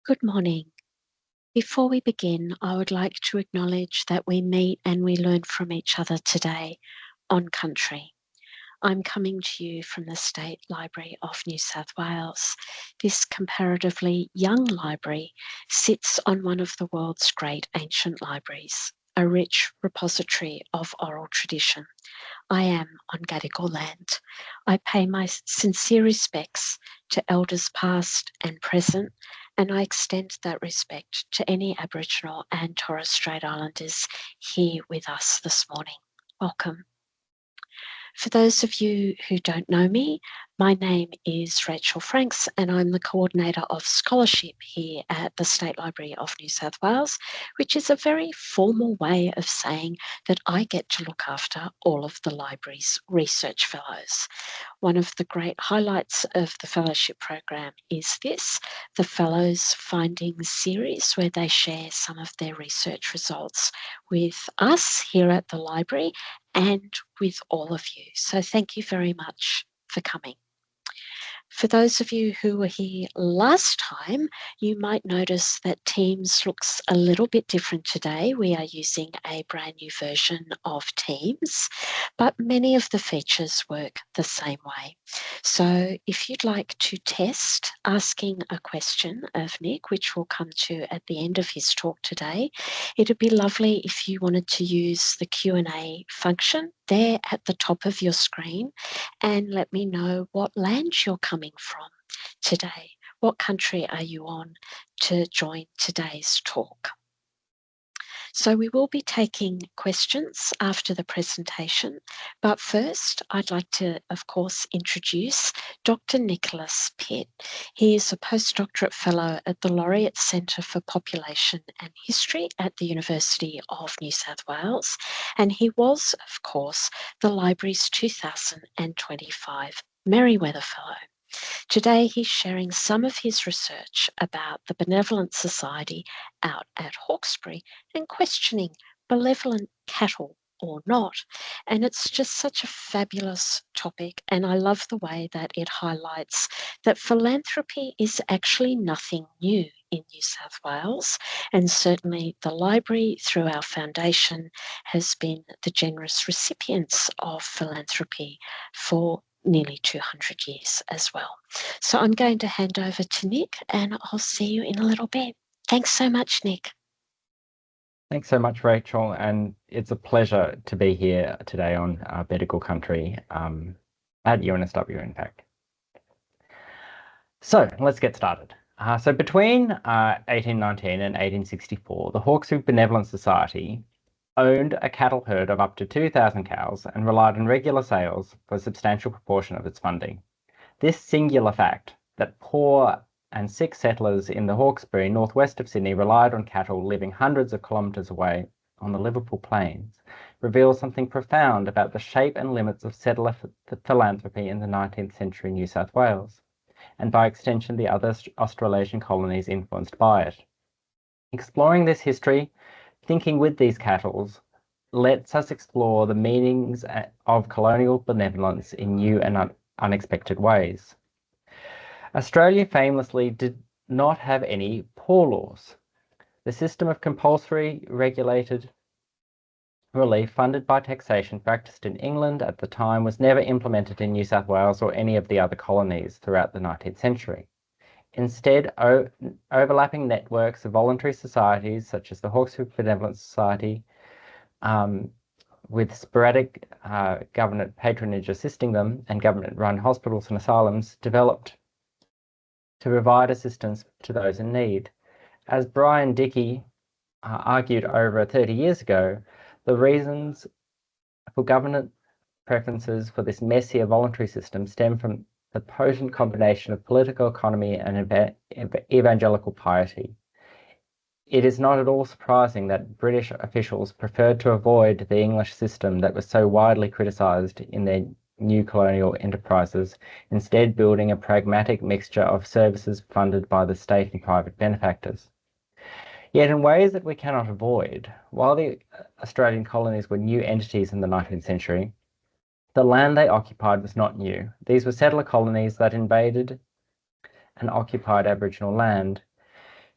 Good morning. Before we begin, I would like to acknowledge that we meet and we learn from each other today on country. I'm coming to you from the State Library of New South Wales. This comparatively young library sits on one of the world's great ancient libraries, a rich repository of oral tradition. I am on Gadigal land. I pay my sincere respects to elders past and present, and I extend that respect to any Aboriginal and Torres Strait Islanders here with us this morning. Welcome. For those of you who don't know me, my name is Rachel Franks and I'm the Coordinator of Scholarship here at the State Library of New South Wales, which is a very formal way of saying that I get to look after all of the library's research fellows. One of the great highlights of the fellowship program is this, the Fellows Findings series, where they share some of their research results with us here at the library and with all of you. So thank you very much for coming. For those of you who were here last time, you might notice that Teams looks a little bit different today. We are using a brand new version of Teams, but many of the features work the same way. So if you'd like to test asking a question of Nick, which we'll come to at the end of his talk today, it'd be lovely if you wanted to use the Q&A function there at the top of your screen and let me know what land you're coming from today. What country are you on to join today's talk? So we will be taking questions after the presentation, but first I'd like to, of course, introduce Dr. Nicholas Pitt. He is a postdoctorate fellow at the Laureate Centre for Population and History at the University of New South Wales, and he was, of course, the library's 2025 Merewether Fellow. Today, he's sharing some of his research about the Benevolent Society out at Hawkesbury and questioning benevolent cattle or not. And it's just such a fabulous topic. And I love the way that it highlights that philanthropy is actually nothing new in New South Wales. And certainly the library, through our foundation, has been the generous recipients of philanthropy for nearly 200 years as well. So I'm going to hand over to Nick and I'll see you in a little bit. Thanks so much, Nick. Thanks so much, Rachel, and it's a pleasure to be here today on Gadigal country at UNSW, in fact. So let's get started. So between 1819 and 1864, the Hawkesbury Benevolent Society owned a cattle herd of up to 2,000 cows and relied on regular sales for a substantial proportion of its funding. This singular fact, that poor and sick settlers in the Hawkesbury, northwest of Sydney, relied on cattle living hundreds of kilometres away on the Liverpool plains, reveals something profound about the shape and limits of settler philanthropy in the 19th century New South Wales, and by extension the other Australasian colonies influenced by it. Exploring this history, thinking with these cattle, lets us explore the meanings of colonial benevolence in new and unexpected ways. Australia famously did not have any poor laws. The system of compulsory regulated relief funded by taxation practiced in England at the time was never implemented in New South Wales or any of the other colonies throughout the 19th century. Instead, overlapping networks of voluntary societies, such as the Hawkesbury Benevolent Society, with sporadic government patronage assisting them, and government-run hospitals and asylums, developed to provide assistance to those in need. As Brian Dickey argued over 30 years ago, the reasons for government preferences for this messier voluntary system stem from the potent combination of political economy and evangelical piety. It is not at all surprising that British officials preferred to avoid the English system that was so widely criticised in their new colonial enterprises, instead building a pragmatic mixture of services funded by the state and private benefactors. Yet in ways that we cannot avoid, while the Australian colonies were new entities in the 19th century, the land they occupied was not new. These were settler colonies that invaded and occupied Aboriginal land.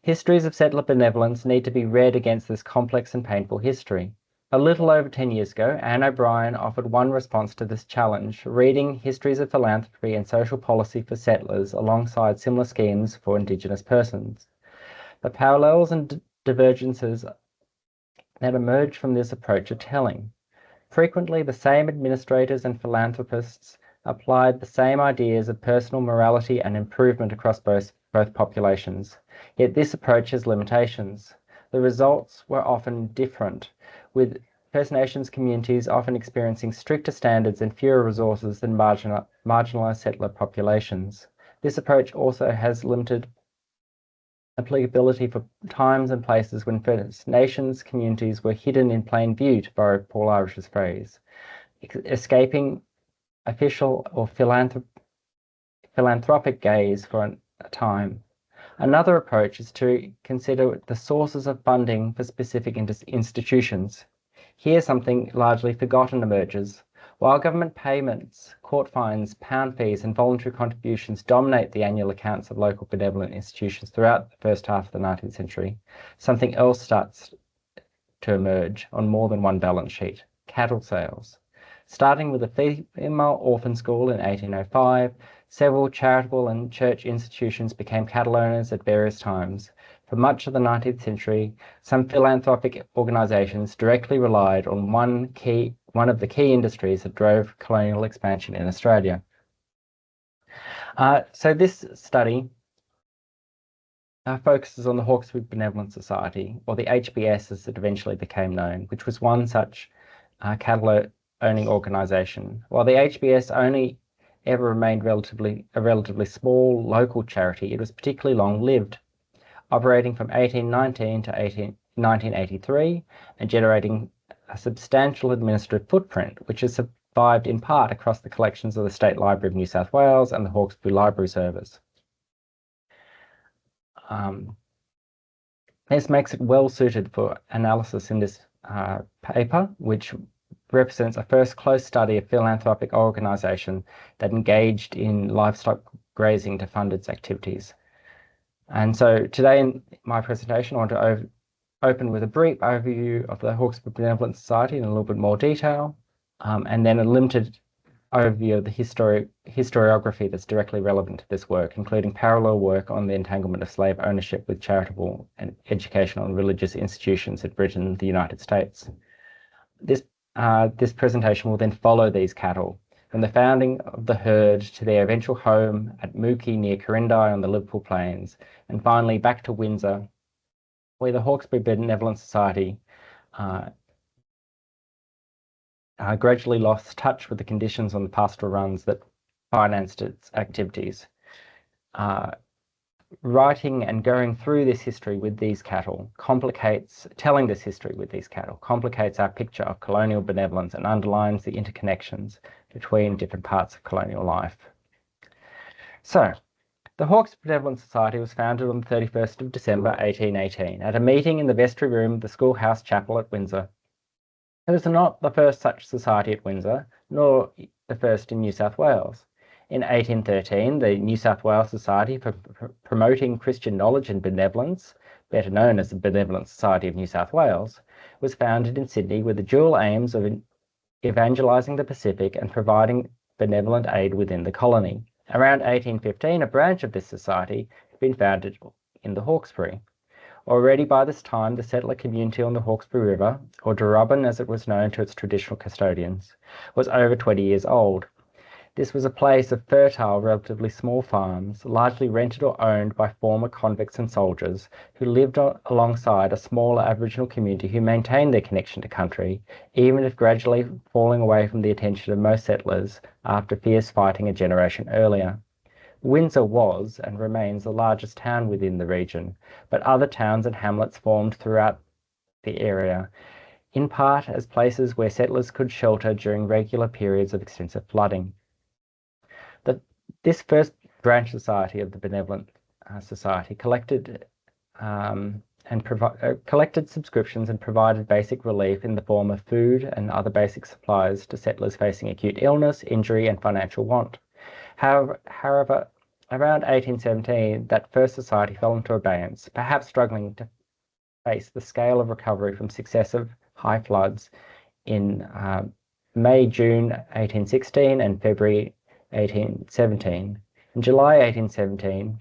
Histories of settler benevolence need to be read against this complex and painful history. A little over 10 years ago, Anne O'Brien offered one response to this challenge, reading histories of philanthropy and social policy for settlers alongside similar schemes for Indigenous persons. The parallels and divergences that emerge from this approach are telling. Frequently, the same administrators and philanthropists applied the same ideas of personal morality and improvement across both populations. Yet this approach has limitations. The results were often different, with First Nations communities often experiencing stricter standards and fewer resources than marginalised settler populations. This approach also has limited applicability for times and places when First Nations communities were hidden in plain view, to borrow Paul Irish's phrase, escaping official or philanthropic gaze for a time. Another approach is to consider the sources of funding for specific institutions. Here something largely forgotten emerges. While government payments, court fines, pound fees and voluntary contributions dominate the annual accounts of local benevolent institutions throughout the first half of the 19th century, something else starts to emerge on more than one balance sheet: cattle sales. Starting with a female orphan school in 1805, several charitable and church institutions became cattle owners at various times. For much of the 19th century, some philanthropic organisations directly relied on one of the key industries that drove colonial expansion in Australia. So this study focuses on the Hawkesbury Benevolent Society, or the HBS as it eventually became known, which was one such cattle owning organisation. While the HBS only ever remained a relatively small local charity, it was particularly long-lived, operating from 1819 to 1983 and generating a substantial administrative footprint, which has survived in part across the collections of the State Library of New South Wales and the Hawkesbury Library Service. This makes it well suited for analysis in this paper, which represents a first close study of philanthropic organisation that engaged in livestock grazing to fund its activities. And so today in my presentation, I want to open with a brief overview of the Hawkesbury Benevolent Society in a little bit more detail, and then a limited overview of the historiography that's directly relevant to this work, including parallel work on the entanglement of slave ownership with charitable and educational and religious institutions in Britain and the United States. This presentation will then follow these cattle, from the founding of the herd to their eventual home at Mookie near Corindi on the Liverpool Plains, and finally back to Windsor, where the Hawkesbury Benevolent Society gradually lost touch with the conditions on the pastoral runs that financed its activities. Writing and going through this history with these cattle telling this history with these cattle complicates our picture of colonial benevolence and underlines the interconnections between different parts of colonial life. So, the Hawkesbury Benevolent Society was founded on the 31st of December 1818 at a meeting in the vestry room of the schoolhouse chapel at Windsor. It was not the first such society at Windsor, nor the first in New South Wales. In 1813, the New South Wales Society for Promoting Christian Knowledge and Benevolence, better known as the Benevolent Society of New South Wales, was founded in Sydney with the dual aims of evangelising the Pacific and providing benevolent aid within the colony. Around 1815, a branch of this society had been founded in the Hawkesbury. Already by this time, the settler community on the Hawkesbury River, or Darubbin as it was known to its traditional custodians, was over 20 years old. This was a place of fertile, relatively small farms, largely rented or owned by former convicts and soldiers who lived alongside a smaller Aboriginal community who maintained their connection to country, even if gradually falling away from the attention of most settlers after fierce fighting a generation earlier. Windsor was and remains the largest town within the region, but other towns and hamlets formed throughout the area, in part as places where settlers could shelter during regular periods of extensive flooding. This first branch society of the Benevolent Society collected subscriptions and provided basic relief in the form of food and other basic supplies to settlers facing acute illness, injury, and financial want. However, around 1817, that first society fell into abeyance, perhaps struggling to face the scale of recovery from successive high floods in May, June 1816 and February 1817. In July 1817,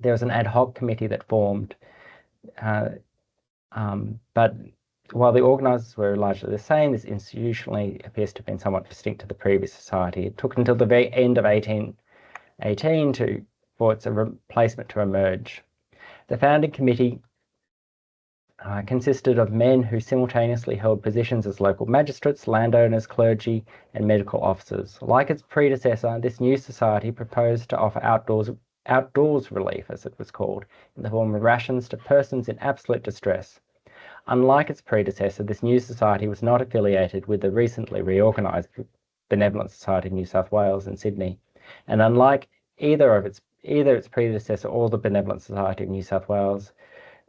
there was an ad hoc committee that formed, but while the organisers were largely the same, this institutionally appears to have been somewhat distinct to the previous society. It took until the very end of 1818 for its replacement to emerge. The founding committee consisted of men who simultaneously held positions as local magistrates, landowners, clergy, and medical officers. Like its predecessor, this new society proposed to offer outdoors relief, as it was called, in the form of rations to persons in absolute distress. Unlike its predecessor, this new society was not affiliated with the recently reorganised Benevolent Society of New South Wales in Sydney, and unlike either its predecessor or the Benevolent Society of New South Wales,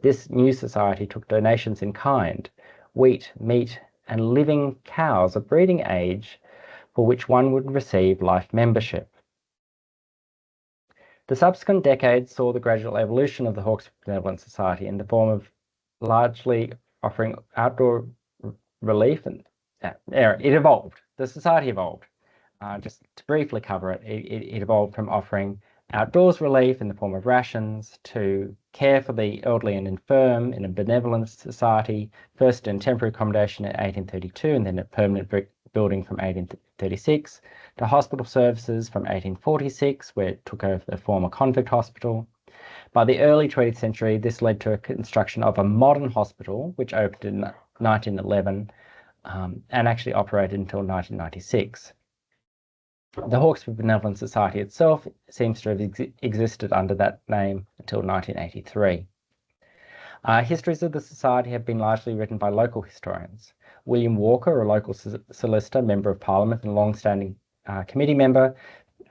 this new society took donations in kind, wheat, meat, and living cows of breeding age, for which one would receive life membership. The subsequent decades saw the gradual evolution of the Hawkesbury Benevolent Society in the form of largely offering outdoor relief, and it evolved. The society evolved. Just to briefly cover it, it evolved from offering outdoors relief in the form of rations to care for the elderly and infirm in a benevolent society, first in temporary accommodation in 1832 and then a permanent brick building from 1836, to hospital services from 1846, where it took over the former convict hospital. By the early 20th century, this led to a construction of a modern hospital, which opened in 1911 and actually operated until 1996. The Hawkesbury Benevolent Society itself seems to have existed under that name until 1983. Histories of the society have been largely written by local historians. William Walker, a local solicitor, Member of Parliament and long-standing committee member,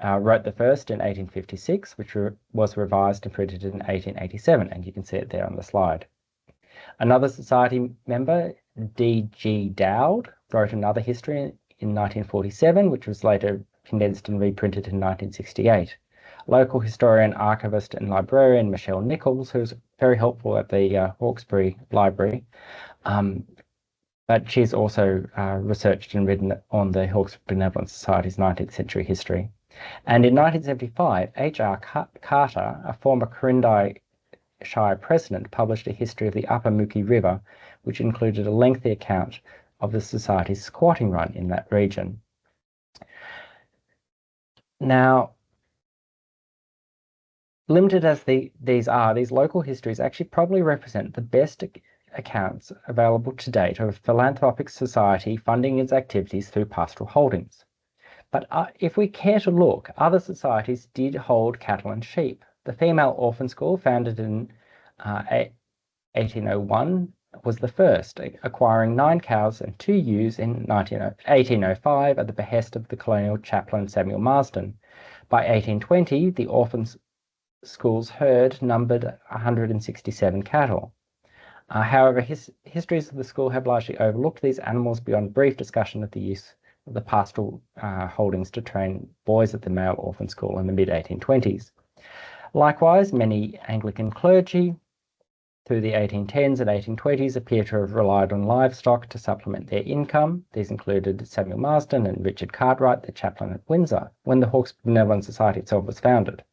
wrote the first in 1856, which was revised and printed in 1887, and you can see it there on the slide. Another society member, D.G. Dowd, wrote another history in 1947, which was later condensed and reprinted in 1968. Local historian, archivist and librarian Michelle Nichols, who's very helpful at the Hawkesbury Library, but she's also researched and written on the Hawkesbury Benevolent Society's 19th century history. And in 1975, H.R. Carter, a former Quirindi Shire president, published a history of the Upper Mooki River, which included a lengthy account of the society's squatting run in that region. Now, limited as these are, these local histories actually probably represent the best accounts available to date of a philanthropic society funding its activities through pastoral holdings. But if we care to look, other societies did hold cattle and sheep. The Female Orphan School, founded in 1801, was the first, acquiring 9 cows and 2 ewes in 1805 at the behest of the colonial chaplain Samuel Marsden. By 1820, the orphan school's herd numbered 167 cattle. However, histories of the school have largely overlooked these animals beyond brief discussion of the use of the pastoral holdings to train boys at the male orphan school in the mid-1820s. Likewise, many Anglican clergy through the 1810s and 1820s appear to have relied on livestock to supplement their income. These included Samuel Marsden and Richard Cartwright, the chaplain at Windsor, when the Hawkesbury Benevolent Society itself was founded.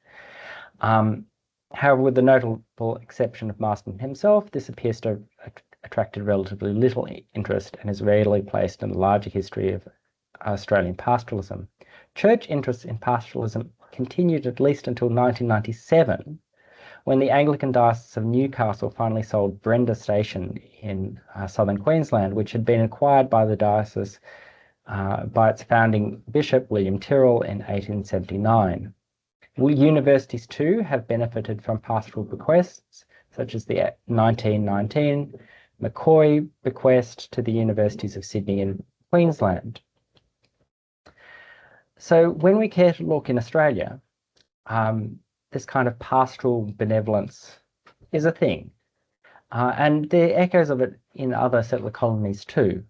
However, with the notable exception of Marsden himself, this appears to have attracted relatively little interest and is rarely placed in the larger history of Australian pastoralism. Church interest in pastoralism continued at least until 1997, when the Anglican Diocese of Newcastle finally sold Brenda Station in southern Queensland, which had been acquired by the diocese by its founding bishop, William Tyrrell, in 1879. Universities too have benefited from pastoral bequests, such as the 1919 McCoy bequest to the Universities of Sydney and Queensland. So when we care to look in Australia, this kind of pastoral benevolence is a thing. And there are echoes of it in other settler colonies too.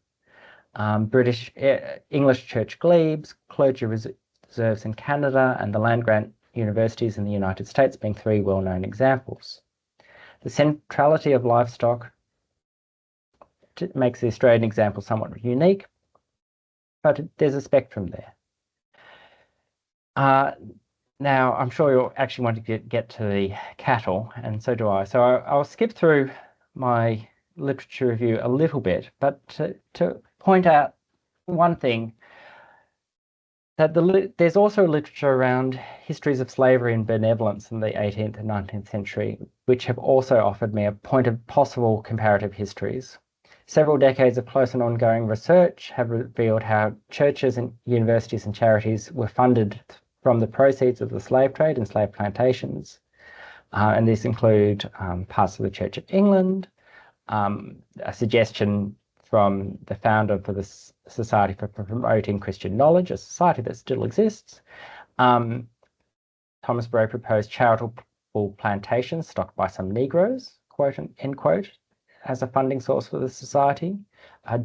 English church glebes, clergy reserves in Canada, and the land grant universities in the United States being three well-known examples. The centrality of livestock makes the Australian example somewhat unique, but there's a spectrum there. Now, I'm sure you'll actually want to get to the cattle, and so do I. So I'll skip through my literature review a little bit, but to point out one thing, that there's also literature around histories of slavery and benevolence in the 18th and 19th century, which have also offered me a point of possible comparative histories. Several decades of close and ongoing research have revealed how churches and universities and charities were funded from the proceeds of the slave trade and slave plantations. And these include parts of the Church of England, a suggestion from the founder for the Society for Promoting Christian Knowledge, a society that still exists. Thomas Bray proposed charitable plantations stocked by some Negroes, quote, end quote, as a funding source for the society.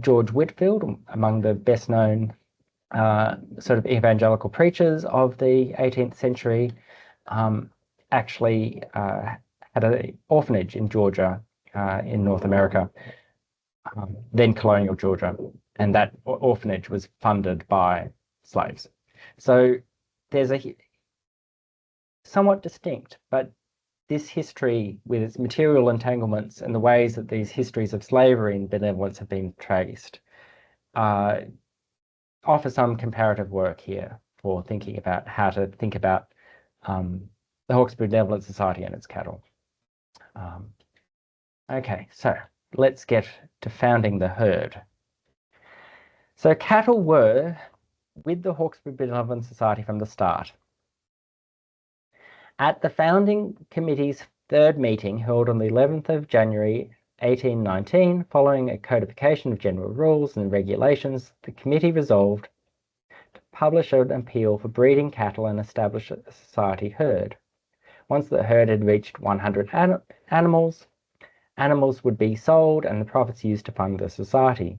George Whitefield, among the best known sort of evangelical preachers of the 18th century, actually had an orphanage in Georgia, in North America, then colonial Georgia, and that orphanage was funded by slaves. So there's a somewhat distinct, but this history with its material entanglements and the ways that these histories of slavery and benevolence have been traced offer some comparative work here for thinking about how to think about the Hawkesbury Benevolent Society and its cattle. Okay, so let's get to founding the herd. So cattle were with the Hawkesbury Benevolent Society from the start. At the founding committee's third meeting held on the 11th of January 1819, following a codification of general rules and regulations, the committee resolved to publish an appeal for breeding cattle and establish a society herd. Once the herd had reached 100 animals would be sold and the profits used to fund the society.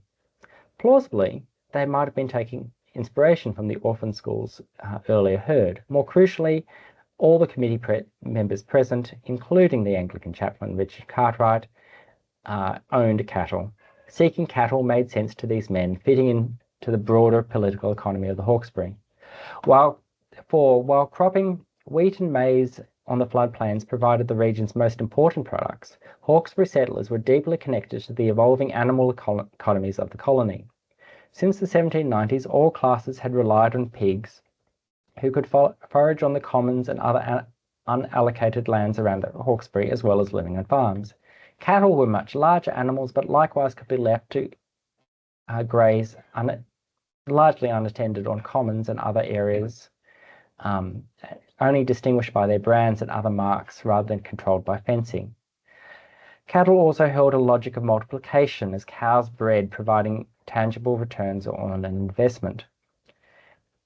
Plausibly, they might have been taking inspiration from the orphan school's earlier herd. More crucially, all the committee members present, including the Anglican chaplain Richard Cartwright, owned cattle. Seeking cattle made sense to these men, fitting into the broader political economy of the Hawkesbury. While cropping wheat and maize on the floodplains provided the region's most important products, Hawkesbury settlers were deeply connected to the evolving animal economies of the colony. Since the 1790s, all classes had relied on pigs who could forage on the commons and other unallocated lands around the Hawkesbury, as well as living on farms. Cattle were much larger animals, but likewise could be left to graze largely unattended on commons and other areas, only distinguished by their brands and other marks rather than controlled by fencing. Cattle also held a logic of multiplication, as cows bred, providing tangible returns on an investment.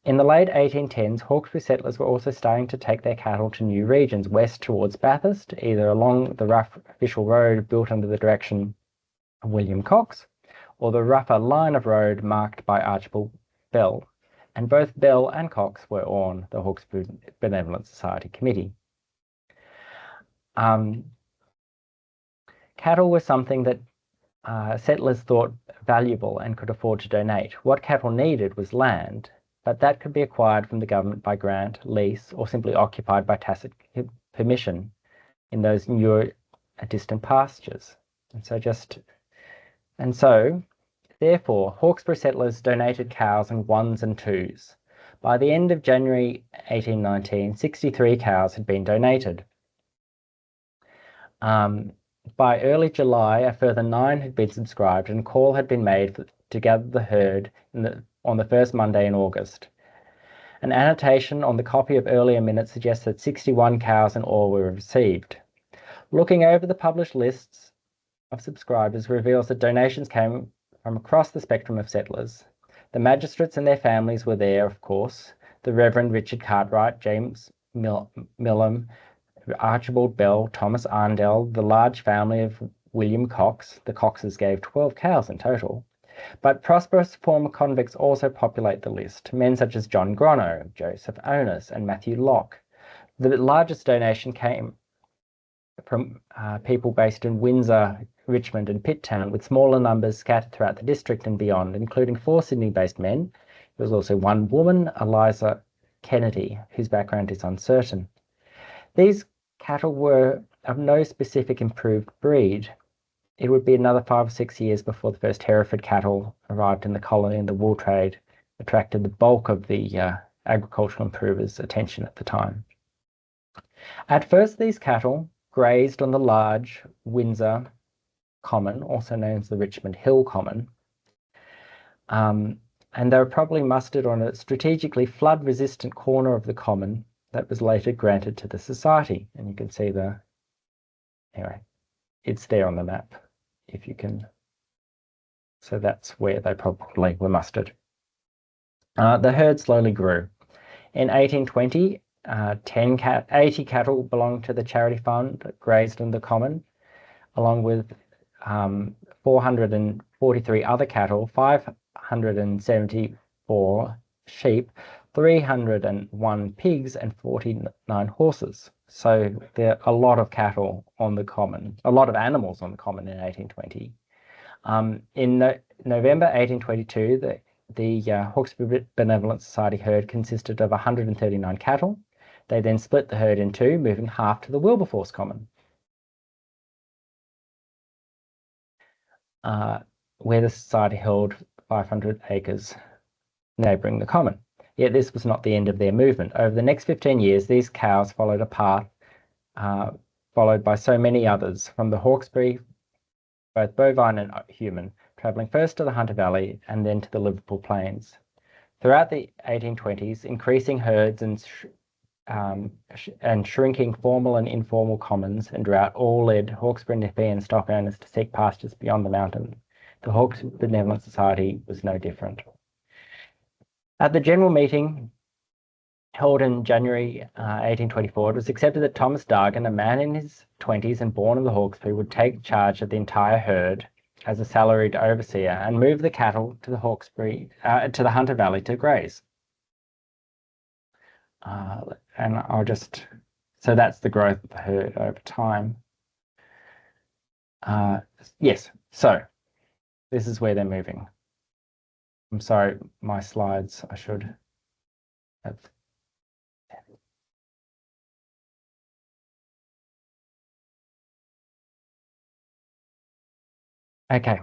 In the late 1810s, Hawkesbury settlers were also starting to take their cattle to new regions, west towards Bathurst, either along the rough official road built under the direction of William Cox, or the rougher line of road marked by Archibald Bell, and both Bell and Cox were on the Hawkesbury Benevolent Society Committee. Cattle were something that settlers thought valuable and could afford to donate. What cattle needed was land, but that could be acquired from the government by grant, lease, or simply occupied by tacit permission in those newer, distant pastures. And so, therefore, Hawkesbury settlers donated cows in ones and twos. By the end of January 1819, 63 cows had been donated. By early July, a further 9 had been subscribed, and a call had been made to gather the herd on the first Monday in August. An annotation on the copy of earlier minutes suggests that 61 cows in all were received. Looking over the published lists of subscribers reveals that donations came from across the spectrum of settlers. The magistrates and their families were there, of course. The Reverend Richard Cartwright, James Millam, Archibald Bell, Thomas Arndell, the large family of William Cox. The Coxes gave 12 cows in total. But prosperous former convicts also populate the list. Men such as John Gronow, Joseph Onus, and Matthew Locke The largest donation came from people based in Windsor, Richmond and Pitt Town, with smaller numbers scattered throughout the district and beyond, including 4 Sydney-based men. There was also one woman, Eliza Kennedy, whose background is uncertain. These cattle were of no specific improved breed. It would be another 5 or 6 years before the first Hereford cattle arrived in the colony, and the wool trade attracted the bulk of the agricultural improvers' attention at the time. At first, these cattle grazed on the large Windsor Common, also known as the Richmond Hill Common, and they were probably mustered on a strategically flood-resistant corner of the common that was later granted to the society. And you can see anyway, it's there on the map, if you can. So that's where they probably were mustered. The herd slowly grew. In 1820, 80 cattle belonged to the charity fund that grazed on the common, along with 443 other cattle, 574 sheep, 301 pigs, and 49 horses. So there are a lot of cattle on the common, a lot of animals on the common in 1820. In November 1822, the Hawkesbury Benevolent Society herd consisted of 139 cattle. They then split the herd in two, moving half to the Wilberforce Common, where the society held 500 acres neighbouring the common. Yet this was not the end of their movement. Over the next 15 years, these cows followed a path followed by so many others from the Hawkesbury, both bovine and human, travelling first to the Hunter Valley and then to the Liverpool Plains. Throughout the 1820s, increasing herds and shrinking formal and informal commons and drought all led Hawkesbury Nepean stock owners to seek pastures beyond the mountain. The Hawkesbury Benevolent Society was no different. At the general meeting held in January 1824, it was accepted that Thomas Dargan, a man in his 20s and born of the Hawkesbury, would take charge of the entire herd as a salaried overseer and move the cattle to the Hawkesbury, to the Hunter Valley to graze. And so that's the growth of the herd over time. Yes, so this is where they're moving. I'm sorry, my slides, I should have. Okay,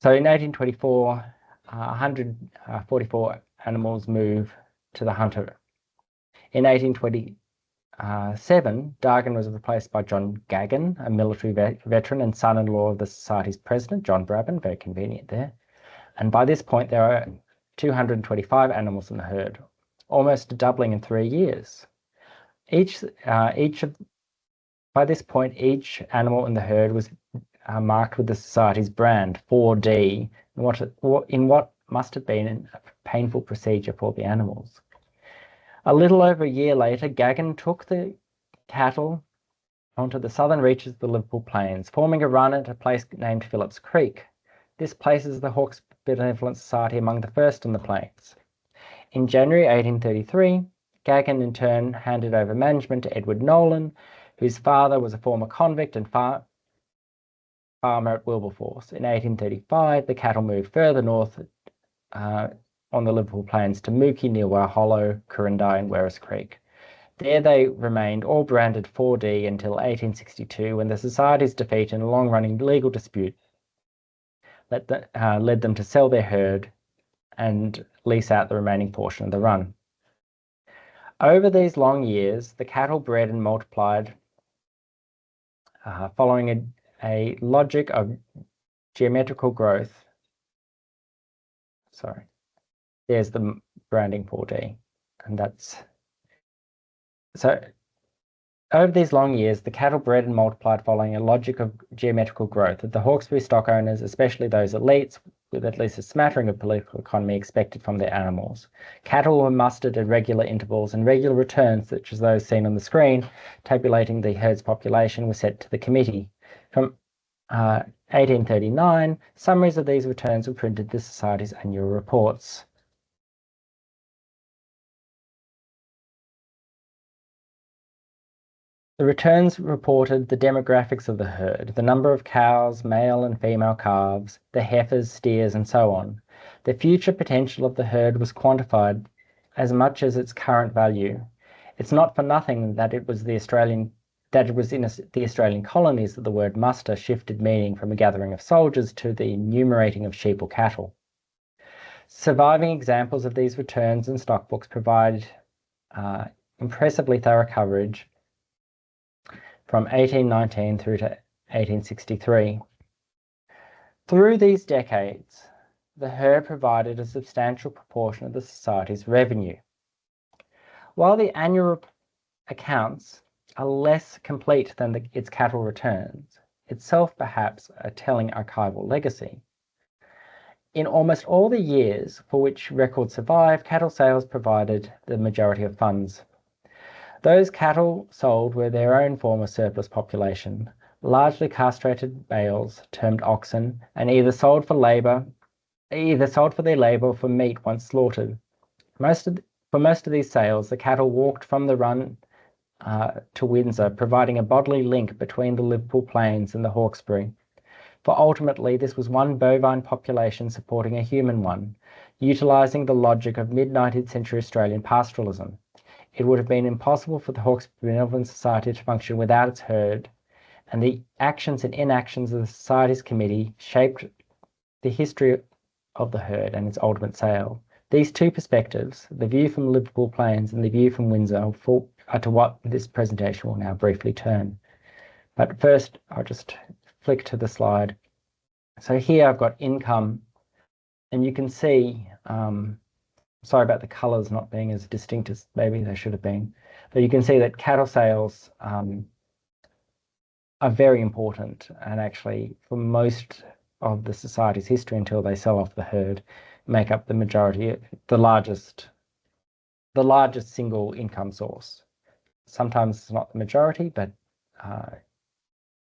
so in 1824, 144 animals move to the Hunter. In 1827, Dargan was replaced by John Gaggan, a military veteran and son-in-law of the Society's president, John Brabham, very convenient there. And by this point, there are 225 animals in the herd, almost a doubling in 3 years. By this point, each animal in the herd was marked with the Society's brand, 4D, in what must have been a painful procedure for the animals. A little over a year later, Gaggan took the cattle onto the southern reaches of the Liverpool Plains, forming a run at a place named Phillips Creek. This places the Hawkesbury Benevolent Society among the first on the plains. In January 1833, Gaggan in turn handed over management to Edward Nolan, whose father was a former convict and farmer at Wilberforce. In 1835, the cattle moved further north on the Liverpool Plains to Mookie, near Hollow, Corindi and Werris Creek. There they remained, all branded 4D, until 1862, when the Society's defeat in a long-running legal dispute led them to sell their herd and lease out the remaining portion of the run. Over these long years, the cattle bred and multiplied following a logic of geometrical growth. Sorry, there's the branding 4D, and that's so. Over these long years, the cattle bred and multiplied following a logic of geometrical growth that the Hawkesbury stock owners, especially those elites with at least a smattering of political economy, expected from their animals. Cattle were mustered at regular intervals, and regular returns, such as those seen on the screen, tabulating the herd's population, were sent to the committee. From 1839, summaries of these returns were printed in the Society's annual reports. The returns reported the demographics of the herd, the number of cows, male and female calves, the heifers, steers, and so on. The future potential of the herd was quantified as much as its current value. It's not for nothing that it was in the Australian colonies that the word muster shifted meaning from a gathering of soldiers to the enumerating of sheep or cattle. Surviving examples of these returns and stockbooks provide impressively thorough coverage from 1819 through to 1863. Through these decades, the herd provided a substantial proportion of the society's revenue. While the annual accounts are less complete than its cattle returns, itself perhaps a telling archival legacy. In almost all the years for which records survive, cattle sales provided the majority of funds. Those cattle sold were their own form of surplus population, largely castrated bales termed oxen, and either sold for their labour or for meat once slaughtered. For most of these sales, the cattle walked from the run to Windsor, providing a bodily link between the Liverpool Plains and the Hawkesbury. For ultimately, this was one bovine population supporting a human one, utilising the logic of mid-19th century Australian pastoralism. It would have been impossible for the Hawkesbury Benevolent Society to function without its herd, and the actions and inactions of the Society's committee shaped the history of the herd and its ultimate sale. These two perspectives, the view from Liverpool Plains and the view from Windsor, are to what this presentation will now briefly turn. But first, I'll just flick to the slide. So here I've got income, and you can see, sorry about the colours not being as distinct as maybe they should have been, but you can see that cattle sales are very important, and actually for most of the society's history until they sell off the herd, make up the majority, the largest single income source. Sometimes it's not the majority, but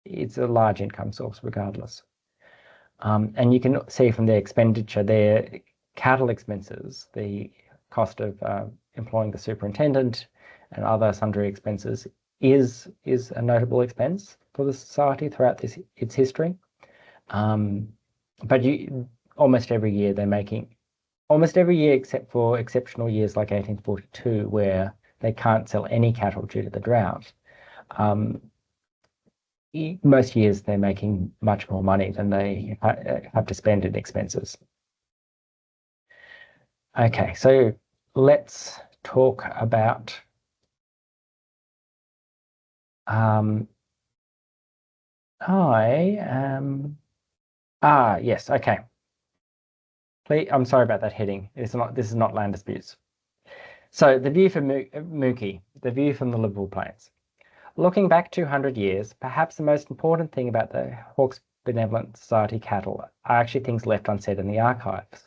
it's a large income source regardless. And you can see from their expenditure, their cattle expenses, the cost of employing the superintendent and other sundry expenses is a notable expense for the society throughout its history. But almost every year except for exceptional years like 1842, where they can't sell any cattle due to the drought. Most years they're making much more money than they have to spend in expenses. Okay, so let's talk about yes, okay. Please, I'm sorry about that heading. This is not land disputes. So the view from Mookie, the view from the Liverpool Plains. Looking back 200 years, perhaps the most important thing about the Hawkesbury Benevolent Society cattle are actually things left unsaid in the archives.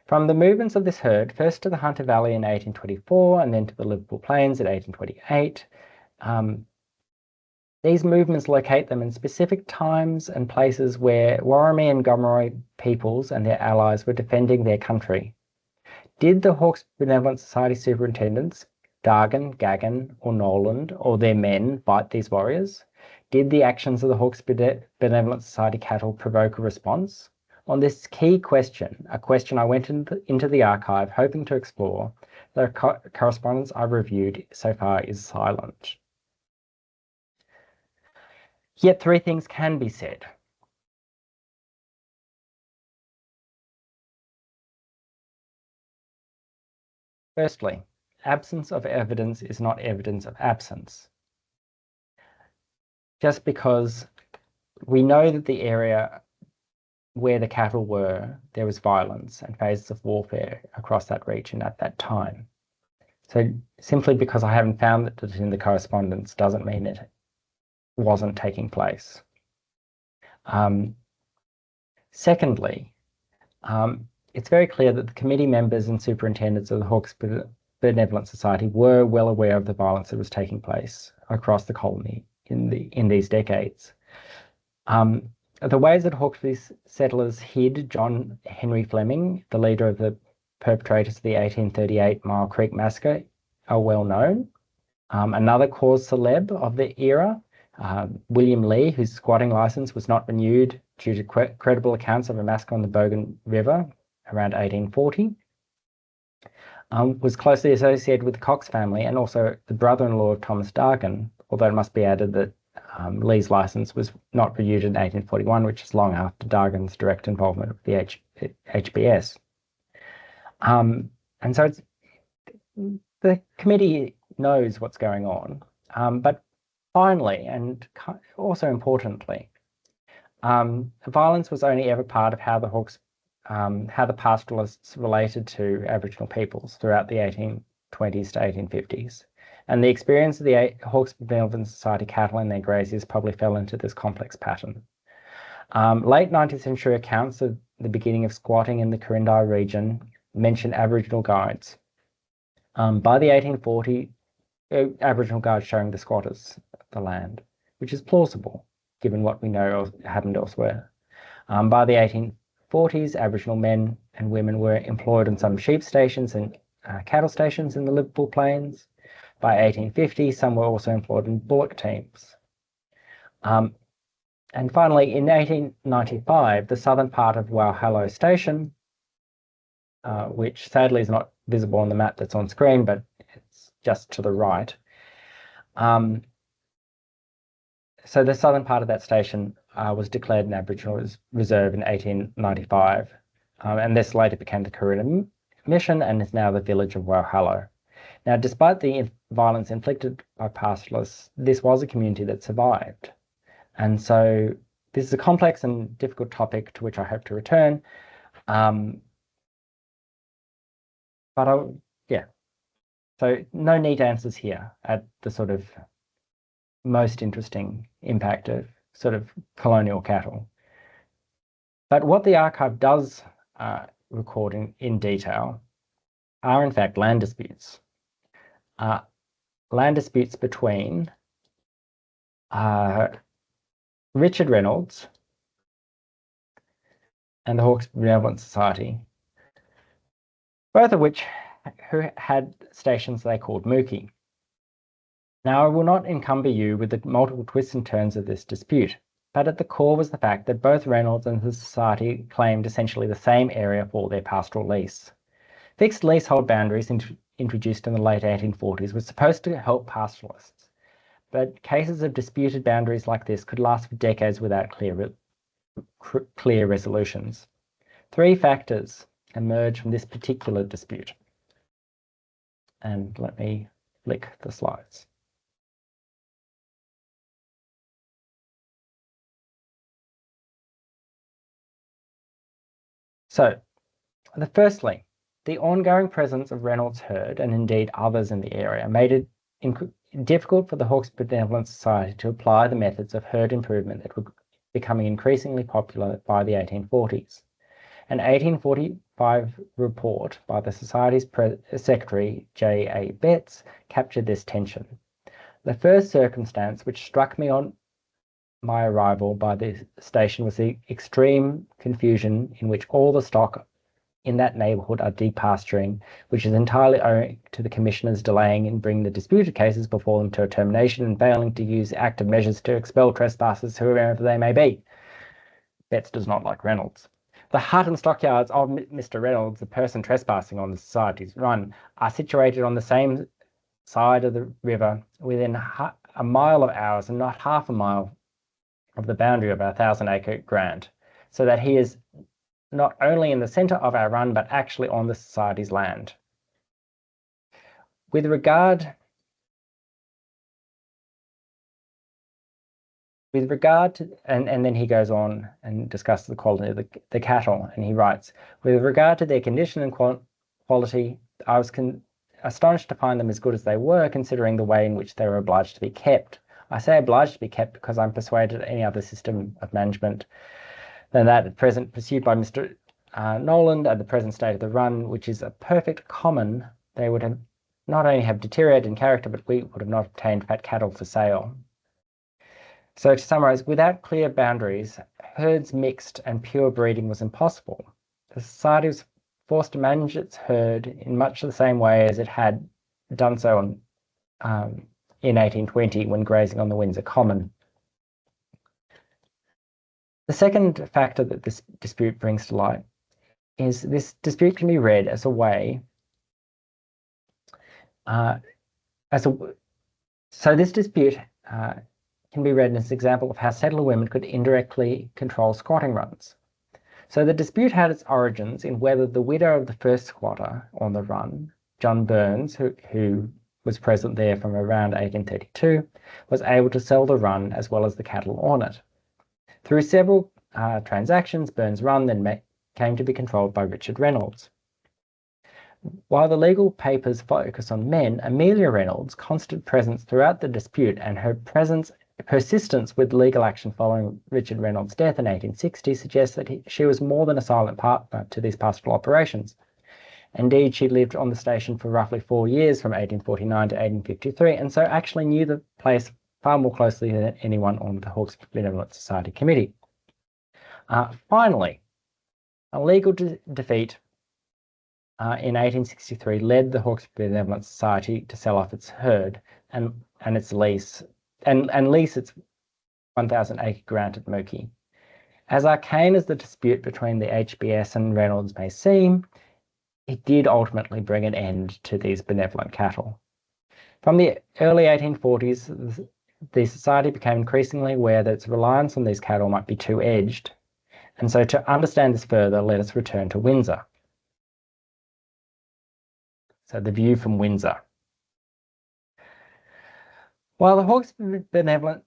From the movements of this herd, first to the Hunter Valley in 1824 and then to the Liverpool Plains in 1828, these movements locate them in specific times and places where Warramie and Gomeroi peoples and their allies were defending their country. Did the Hawkesbury Benevolent Society superintendents, Dargan, Gagan, or Noland, or their men fight these warriors? Did the actions of the Hawkesbury Benevolent Society cattle provoke a response? On this key question, a question I went into the archive hoping to explore, the correspondence I've reviewed so far is silent. Yet three things can be said. Firstly, absence of evidence is not evidence of absence. Just because we know that the area where the cattle were, there was violence and phases of warfare across that region at that time. So simply because I haven't found it in the correspondence doesn't mean it wasn't taking place. Secondly, it's very clear that the committee members and superintendents of the Hawkesbury Benevolent Society were well aware of the violence that was taking place across the colony in these decades. The ways that Hawkesbury settlers hid John Henry Fleming, the leader of the perpetrators of the 1838 Mile Creek Massacre, are well known. Another cause célèbre of the era, William Lee, whose squatting license was not renewed due to credible accounts of a massacre on the Bogan River around 1840, was closely associated with the Cox family and also the brother-in-law of Thomas Dargan, although it must be added that Lee's license was not renewed in 1841, which is long after Dargan's direct involvement with the HBS. And so the committee knows what's going on, but finally, and also importantly, violence was only ever part of how the pastoralists related to Aboriginal peoples throughout the 1820s to 1850s. And the experience of the Hawkesbury Benevolent Society cattle and their graziers probably fell into this complex pattern. Late 19th century accounts of the beginning of squatting in the Quirindi region mention Aboriginal guides. By the 1840s, Aboriginal guides showing the squatters the land, which is plausible given what we know happened elsewhere. By the 1840s, Aboriginal men and women were employed on some sheep stations and cattle stations in the Liverpool Plains. By 1850, some were also employed in bullock teams. And finally, in 1895, the southern part of Walhallow Station, which sadly is not visible on the map that's on screen, but it's just to the right. So the southern part of that station was declared an Aboriginal reserve in 1895, and this later became the Corinna Mission and is now the village of Walhallow. Now, despite the violence inflicted by pastoralists, this was a community that survived. And so this is a complex and difficult topic to which I hope to return. So no neat answers here at the sort of most interesting impact of sort of colonial cattle. But what the archive does record in detail are in fact land disputes. Land disputes between Richard Reynolds and the Hawkesbury Benevolent Society, both of which who had stations they called Mookie. Now, I will not encumber you with the multiple twists and turns of this dispute, but at the core was the fact that both Reynolds and the Society claimed essentially the same area for their pastoral lease. Fixed leasehold boundaries introduced in the late 1840s were supposed to help pastoralists, but cases of disputed boundaries like this could last for decades without clear resolutions. Three factors emerge from this particular dispute. And let me flick the slides. So, firstly, the ongoing presence of Reynolds' herd, and indeed others in the area, made it difficult for the Hawkesbury Benevolent Society to apply the methods of herd improvement that were becoming increasingly popular by the 1840s. An 1845 report by the Society's Secretary, J.A. Betts, captured this tension. The first circumstance which struck me on my arrival by the station was the extreme confusion in which all the stock in that neighbourhood are depasturing, which is entirely owing to the commissioners delaying in bringing the disputed cases before them to a termination and failing to use active measures to expel trespassers, whoever they may be. Betts does not like Reynolds. The hut and stockyards of Mr. Reynolds, the person trespassing on the Society's run, are situated on the same side of the river within a mile of ours and not half a mile of the boundary of our 1,000-acre grant, so that he is not only in the centre of our run, but actually on the Society's land. With regard to, and then he goes on and discusses the quality of the cattle, and he writes, with regard to their condition and quality, I was astonished to find them as good as they were, considering the way in which they were obliged to be kept. I say obliged to be kept because I'm persuaded any other system of management than that at present pursued by Mr. Noland at the present state of the run, which is a perfect common, they would have not only have deteriorated in character, but we would have not obtained fat cattle for sale. So to summarise, without clear boundaries, herds mixed and pure breeding was impossible. The Society was forced to manage its herd in much the same way as it had done so in 1820 when grazing on the Windsor Common. The second factor that this dispute brings to light is this dispute can be read as a way so this dispute can be read as an example of how settler women could indirectly control squatting runs. So the dispute had its origins in whether the widow of the first squatter on the run, John Burns, who was present there from around 1832, was able to sell the run as well as the cattle on it. Through several transactions, Burns' run then came to be controlled by Richard Reynolds. While the legal papers focus on men, Amelia Reynolds' constant presence throughout the dispute and her persistence with legal action following Richard Reynolds' death in 1860 suggests that she was more than a silent partner to these pastoral operations. Indeed, she lived on the station for roughly 4 years from 1849 to 1853, and so actually knew the place far more closely than anyone on the Hawkesbury Benevolent Society committee. Finally, a legal defeat in 1863 led the Hawkesbury Benevolent Society to sell off its herd and its lease its 1,000-acre grant at Mookie. As arcane as the dispute between the HBS and Reynolds may seem, it did ultimately bring an end to these benevolent cattle. From the early 1840s, the society became increasingly aware that its reliance on these cattle might be two-edged, and so to understand this further, let us return to Windsor. So the view from Windsor. While the Hawkesbury Benevolent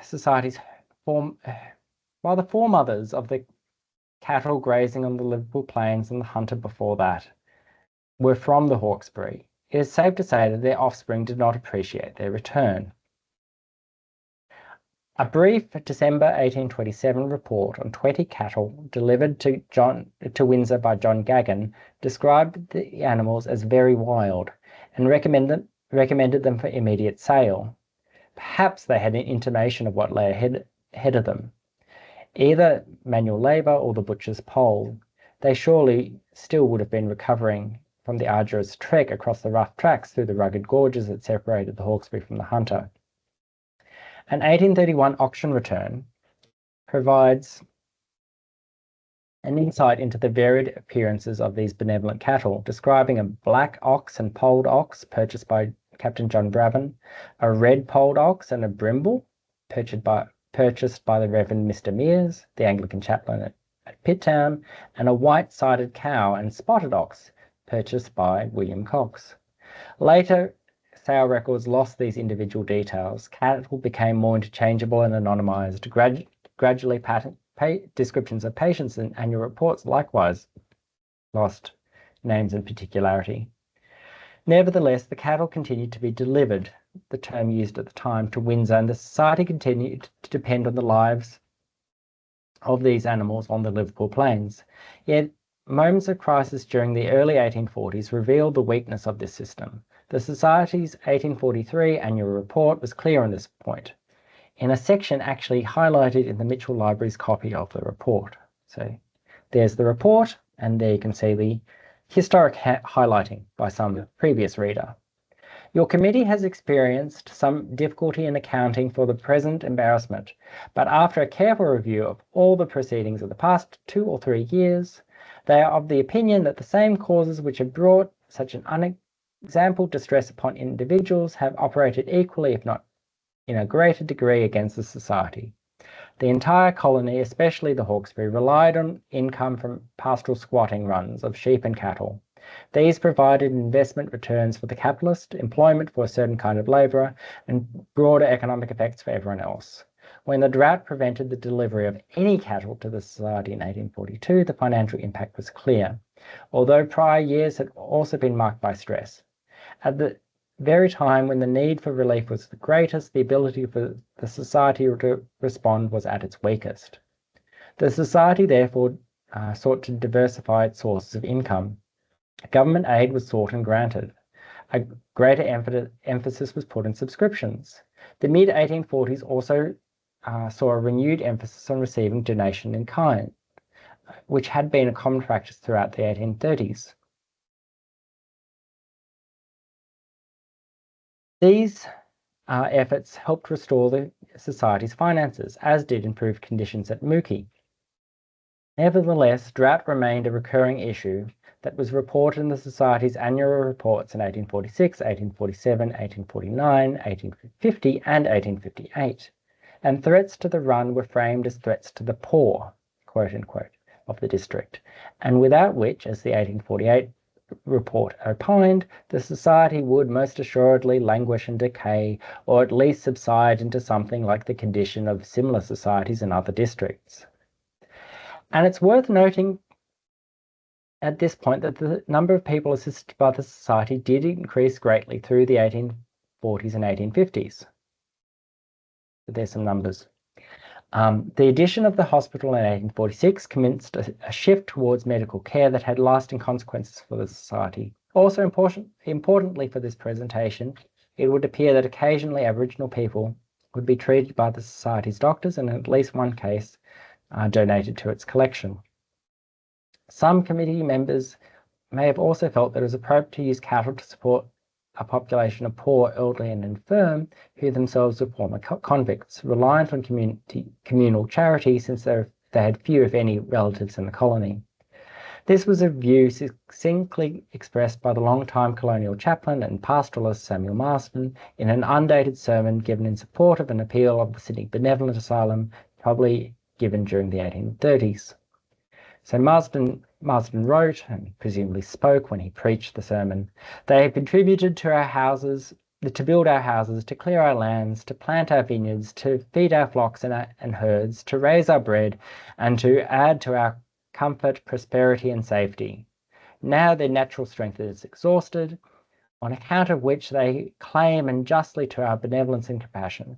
Society's while the foremothers of the cattle grazing on the Liverpool Plains and the Hunter before that were from the Hawkesbury, it is safe to say that their offspring did not appreciate their return. A brief December 1827 report on 20 cattle delivered to Windsor by John Gaggan described the animals as very wild and recommended them for immediate sale. Perhaps they had an intimation of what lay ahead of them, either manual labour or the butcher's pole. They surely still would have been recovering from the arduous trek across the rough tracks through the rugged gorges that separated the Hawkesbury from the Hunter. An 1831 auction return provides an insight into the varied appearances of these benevolent cattle, describing a black ox and polled ox purchased by Captain John Braven, a red polled ox and a brimble purchased by the Reverend Mr. Mears, the Anglican chaplain at Pitttown, and a white-sided cow and spotted ox purchased by William Cox. Later, sale records lost these individual details. Cattle became more interchangeable and anonymised. Gradually, descriptions of patients and annual reports likewise lost names and particularity. Nevertheless, the cattle continued to be delivered, the term used at the time, to Windsor, and the society continued to depend on the lives of these animals on the Liverpool Plains. Yet, moments of crisis during the early 1840s revealed the weakness of this system. The Society's 1843 annual report was clear on this point, in a section actually highlighted in the Mitchell Library's copy of the report. So there's the report, and there you can see the historic highlighting by some previous reader. Your committee has experienced some difficulty in accounting for the present embarrassment, but after a careful review of all the proceedings of the past 2 or 3 years, they are of the opinion that the same causes which have brought such an unexampled distress upon individuals have operated equally, if not in a greater degree, against the society. The entire colony, especially the Hawkesbury, relied on income from pastoral squatting runs of sheep and cattle. These provided investment returns for the capitalist, employment for a certain kind of labourer, and broader economic effects for everyone else. When the drought prevented the delivery of any cattle to the society in 1842, the financial impact was clear, although prior years had also been marked by stress. At the very time when the need for relief was the greatest, the ability for the society to respond was at its weakest. The society therefore sought to diversify its sources of income. Government aid was sought and granted. A greater emphasis was put on subscriptions. The mid-1840s also saw a renewed emphasis on receiving donation in kind, which had been a common practice throughout the 1830s. These efforts helped restore the society's finances, as did improved conditions at Mookie. Nevertheless, drought remained a recurring issue that was reported in the Society's annual reports in 1846, 1847, 1849, 1850, and 1858, and threats to the run were framed as threats to the poor, quote unquote, of the district, and without which, as the 1848 report opined, the society would most assuredly languish and decay, or at least subside into something like the condition of similar societies in other districts. And it's worth noting at this point that the number of people assisted by the society did increase greatly through the 1840s and 1850s. But there's some numbers. The addition of the hospital in 1846 commenced a shift towards medical care that had lasting consequences for the society. Also importantly for this presentation, it would appear that occasionally Aboriginal people would be treated by the society's doctors, and in at least one case donated to its collection. Some committee members may have also felt that it was appropriate to use cattle to support a population of poor, elderly and infirm who themselves were former convicts, reliant on communal charity since they had few, if any, relatives in the colony. This was a view succinctly expressed by the long-time colonial chaplain and pastoralist Samuel Marsden in an undated sermon given in support of an appeal of the Sydney Benevolent Asylum, probably given during the 1830s. So Marsden wrote, and presumably spoke when he preached the sermon, "They have contributed to our houses, to build our houses, to clear our lands, to plant our vineyards, to feed our flocks and herds, to raise our bread, and to add to our comfort, prosperity, and safety. Now their natural strength is exhausted, on account of which they claim and justly to our benevolence and compassion."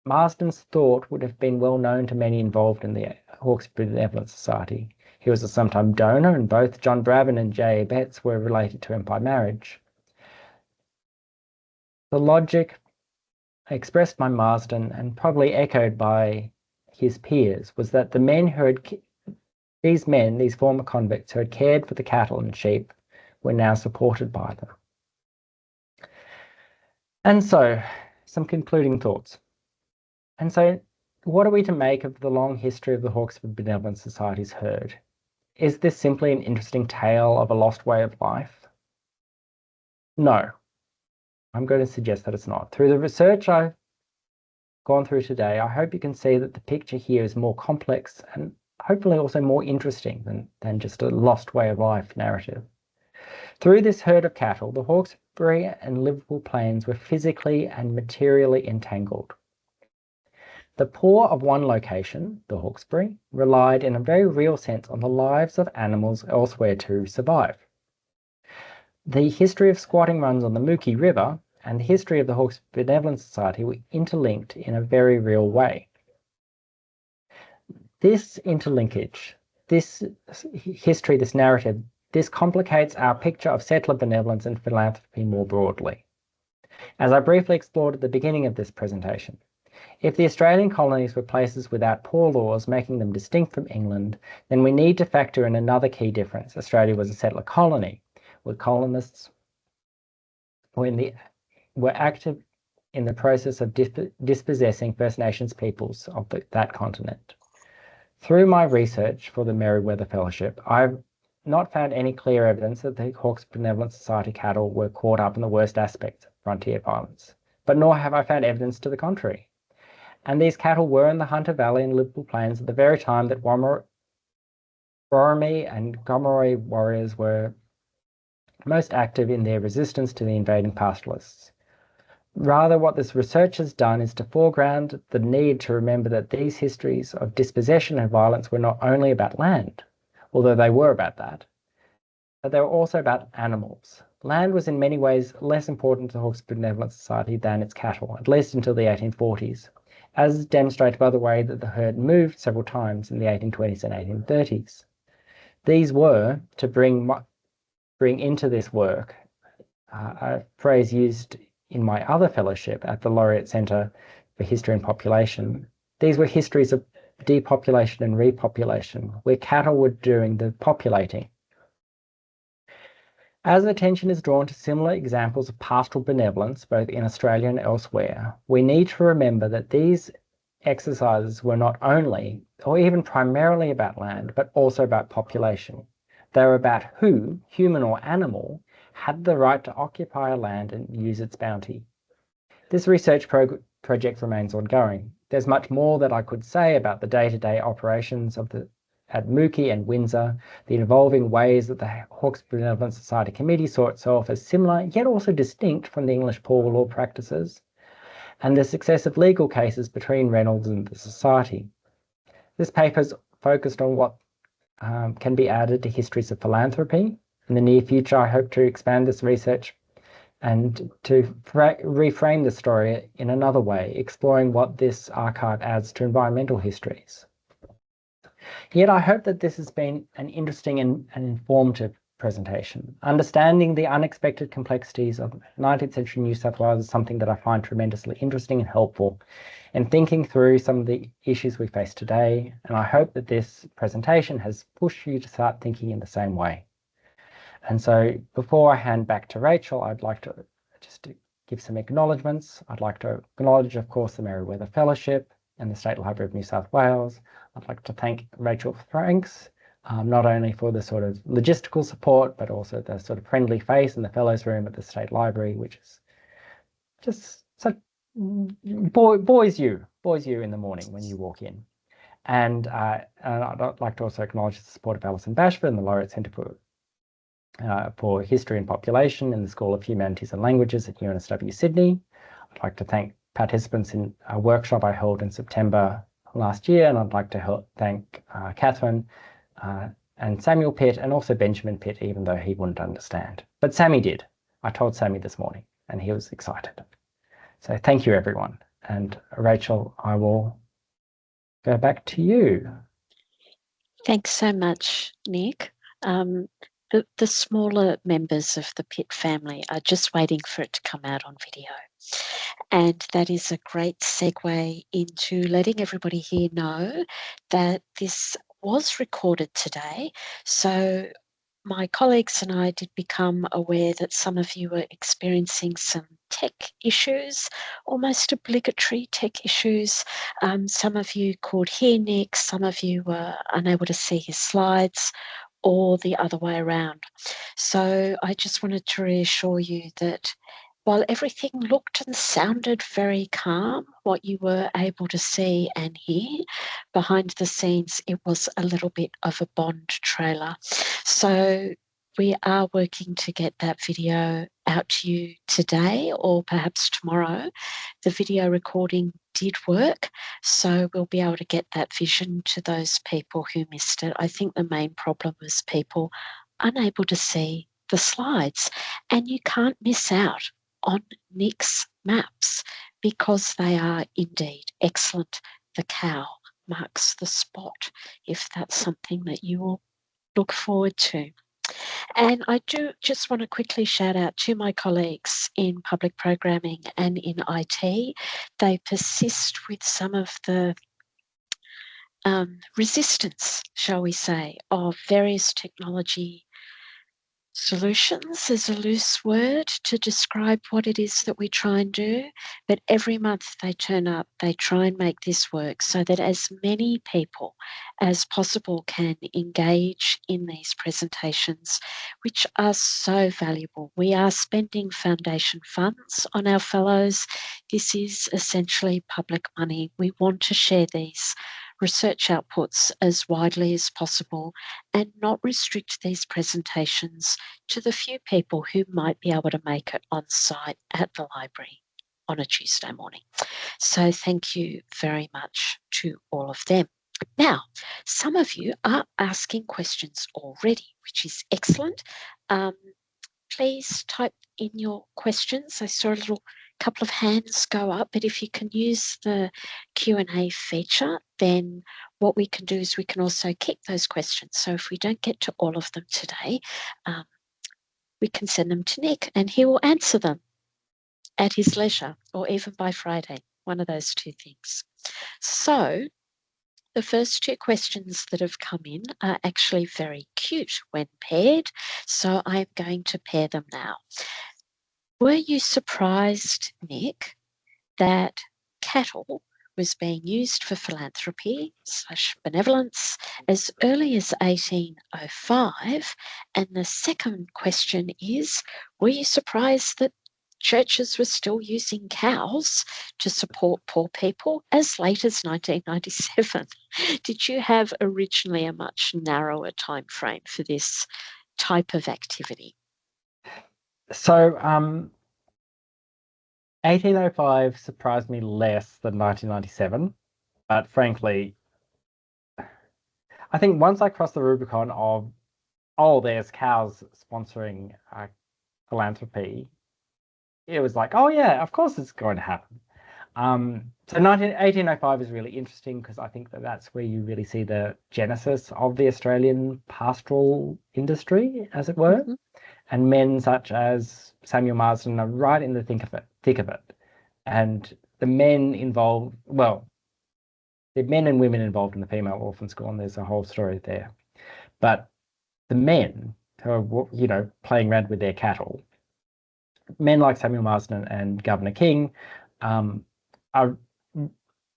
Marsden's thought would have been well known to many involved in the Hawkesbury Benevolent Society. He was a sometime donor, and both John Brabham and J. A. Betts were related to him by marriage. The logic expressed by Marsden, and probably echoed by his peers, was that the men who had these former convicts who had cared for the cattle and sheep, were now supported by them. And so, some concluding thoughts. And so, what are we to make of the long history of the Hawkesbury Benevolent Society's herd? Is this simply an interesting tale of a lost way of life? No, I'm going to suggest that it's not. Through the research I've gone through today, I hope you can see that the picture here is more complex and hopefully also more interesting than just a lost way of life narrative. Through this herd of cattle, the Hawkesbury and Liverpool plains were physically and materially entangled. The poor of one location, the Hawkesbury, relied in a very real sense on the lives of animals elsewhere to survive. The history of squatting runs on the Mookie River and the history of the Hawkesbury Benevolent Society were interlinked in a very real way. This interlinkage, this history, this narrative, this complicates our picture of settler benevolence and philanthropy more broadly. As I briefly explored at the beginning of this presentation, if the Australian colonies were places without poor laws making them distinct from England, then we need to factor in another key difference. Australia was a settler colony, where colonists were active in the process of dispossessing First Nations peoples of that continent. Through my research for the Merewether Fellowship, I've not found any clear evidence that the Hawkesbury Benevolent Society cattle were caught up in the worst aspects of frontier violence, but nor have I found evidence to the contrary. And these cattle were in the Hunter Valley and Liverpool Plains at the very time that Worimi and Gomeroi warriors were most active in their resistance to the invading pastoralists. Rather, what this research has done is to foreground the need to remember that these histories of dispossession and violence were not only about land, although they were about that, but they were also about animals. Land was in many ways less important to the Hawkesbury Benevolent Society than its cattle, at least until the 1840s, as demonstrated by the way that the herd moved several times in the 1820s and 1830s. These were, to bring into this work, a phrase used in my other fellowship at the Laureate Centre for History and Population. These were histories of depopulation and repopulation, where cattle were doing the populating. As attention is drawn to similar examples of pastoral benevolence, both in Australia and elsewhere, we need to remember that these exercises were not only, or even primarily about land, but also about population. They were about who, human or animal, had the right to occupy a land and use its bounty. This research project remains ongoing. There's much more that I could say about the day-to-day operations at Mookie and Windsor, the evolving ways that the Hawkesbury Benevolent Society Committee saw itself as similar, yet also distinct from the English poor law practices, and the success of legal cases between Reynolds and the Society. This paper's focused on what can be added to histories of philanthropy. In the near future, I hope to expand this research and to reframe the story in another way, exploring what this archive adds to environmental histories. Yet I hope that this has been an interesting and informative presentation. Understanding the unexpected complexities of 19th century New South Wales is something that I find tremendously interesting and helpful in thinking through some of the issues we face today, and I hope that this presentation has pushed you to start thinking in the same way. And so before I hand back to Rachel, I'd like to just give some acknowledgements. I'd like to acknowledge, of course, the Merewether Fellowship and the State Library of New South Wales. I'd like to thank Rachel Franks, not only for the sort of logistical support, but also the sort of friendly face in the Fellows Room at the State Library, which is just such buoys you in the morning when you walk in. And I'd like to also acknowledge the support of Alison Bashford and the Laureate Centre for History and Population in the School of Humanities and Languages at UNSW Sydney. I'd like to thank participants in a workshop I held in September last year, and I'd like to thank Catherine and Samuel Pitt, and also Benjamin Pitt, even though he wouldn't understand. But Sammy did. I told Sammy this morning, and he was excited. So thank you, everyone. And Rachel, I will go back to you. Thanks so much, Nick. The smaller members of the Pitt family are just waiting for it to come out on video. And that is a great segue into letting everybody here know that this was recorded today. So my colleagues and I did become aware that some of you were experiencing some tech issues, almost obligatory tech issues. Some of you could hear Nick, some of you were unable to see his slides, or the other way around. So I just wanted to reassure you that while everything looked and sounded very calm, what you were able to see and hear behind the scenes, it was a little bit of a Bond trailer. So we are working to get that video out to you today or perhaps tomorrow. The video recording did work, so we'll be able to get that vision to those people who missed it. I think the main problem was people unable to see the slides, and you can't miss out on Nick's maps because they are indeed excellent. The cow marks the spot if that's something that you will look forward to. And I do just want to quickly shout out to my colleagues in public programming and in IT. They persist with some of the resistance, shall we say, of various technology solutions is a loose word to describe what it is that we try and do, but every month they turn up, they try and make this work so that as many people as possible can engage in these presentations, which are so valuable. We are spending foundation funds on our fellows. This is essentially public money. We want to share these research outputs as widely as possible and not restrict these presentations to the few people who might be able to make it on site at the library on a Tuesday morning. So thank you very much to all of them. Now, some of you are asking questions already, which is excellent. Please type in your questions. I saw a little couple of hands go up, but if you can use the Q&A feature, then what we can do is we can also keep those questions. So if we don't get to all of them today, we can send them to Nick and he will answer them at his leisure or even by Friday, one of those two things. So The first two questions that have come in are actually very cute when paired, so I'm going to pair them now. Were you surprised, Nick, that cattle was being used for philanthropy / benevolence as early as 1805? And the second question is, were you surprised that churches were still using cows to support poor people as late as 1997? Did you have originally a much narrower time frame for this type of activity? So 1805 surprised me less than 1997, but frankly, I think once I crossed the Rubicon of, oh, there's cows sponsoring philanthropy, it was like, oh yeah, of course it's going to happen. So 1805 is really interesting because I think that that's where you really see the genesis of the Australian pastoral industry, as it were. Mm-hmm. And men such as Samuel Marsden are right in the thick of it. And the men involved, well, the men and women involved in the female orphan school, and there's a whole story there. But the men who are, you know, playing around with their cattle, men like Samuel Marsden and Governor King, are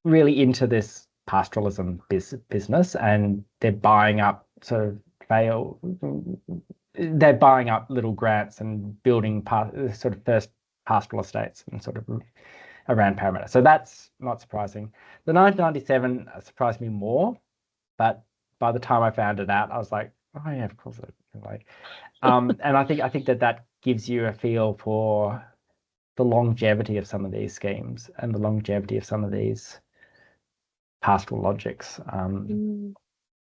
really into this pastoralism business, and they're buying up they're buying up little grants and building sort of first pastoral estates and sort of around Parramatta. So that's not surprising. The 1997 surprised me more, but by the time I found it out, I was like, oh yeah, of course. Like, and I think that gives you a feel for the longevity of some of these schemes and the longevity of some of these pastoral logics.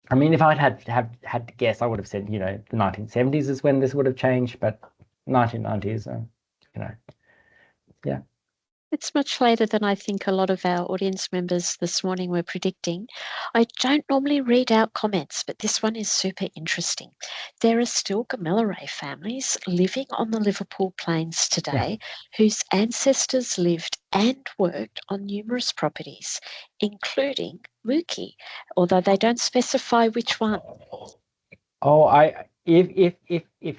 I mean, if I'd had to guess, I would have said, you know, the 1970s is when this would have changed, but 1990s, you know, yeah. It's much later than I think a lot of our audience members this morning were predicting. I don't normally read out comments, but this one is super interesting. There are still Gamilarey families living on the Liverpool plains today whose ancestors lived and worked on numerous properties, including Mookie, although they don't specify which one. Oh, if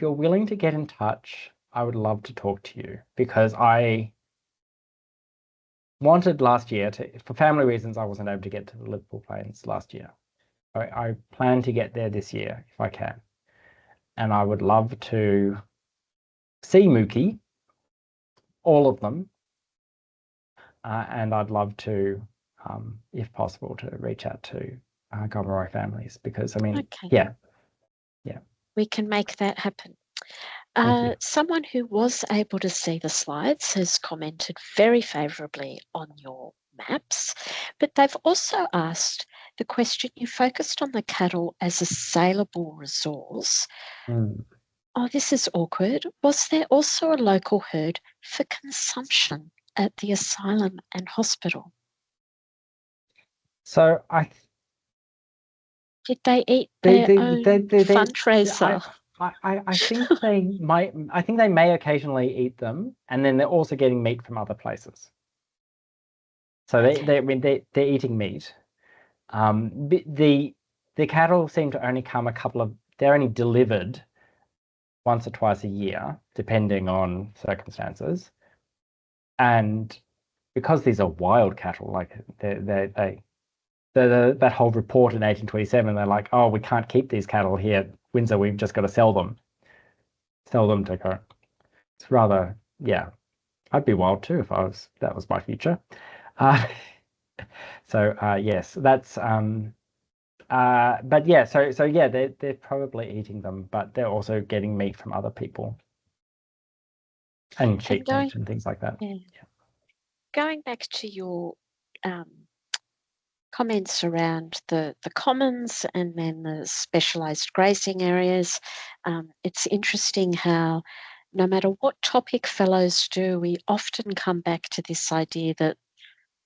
you're willing to get in touch, I would love to talk to you because I wanted last year for family reasons, I wasn't able to get to the Liverpool Plains last year. I plan to get there this year if I can. And I would love to see Mookie, all of them. And I'd love to, if possible, to reach out to Gomeroi families because, I mean, Okay. yeah. We can make that happen. Thank you. Someone who was able to see the slides has commented very favourably on your maps, but they've also asked the question, you focused on the cattle as a saleable resource. Oh, this is awkward. Was there also a local herd for consumption at the asylum and hospital? So Did they eat they their own fundraiser? I think they may occasionally eat them, and then they're also getting meat from other places. So I mean they're eating meat. The cattle seem to only come they're only delivered once or twice a year, depending on circumstances. And because these are wild cattle, like that whole report in 1827, they're like, oh, we can't keep these cattle here at Windsor. We've just got to sell them to go. It's rather, yeah. I'd be wild too if that was my future. Yes, that's but yeah, so yeah, they're probably eating them, but they're also getting meat from other people and sheep meat and things like that. Yeah. Going back to your comments around the commons and then the specialised grazing areas, it's interesting how no matter what topic fellows do, we often come back to this idea that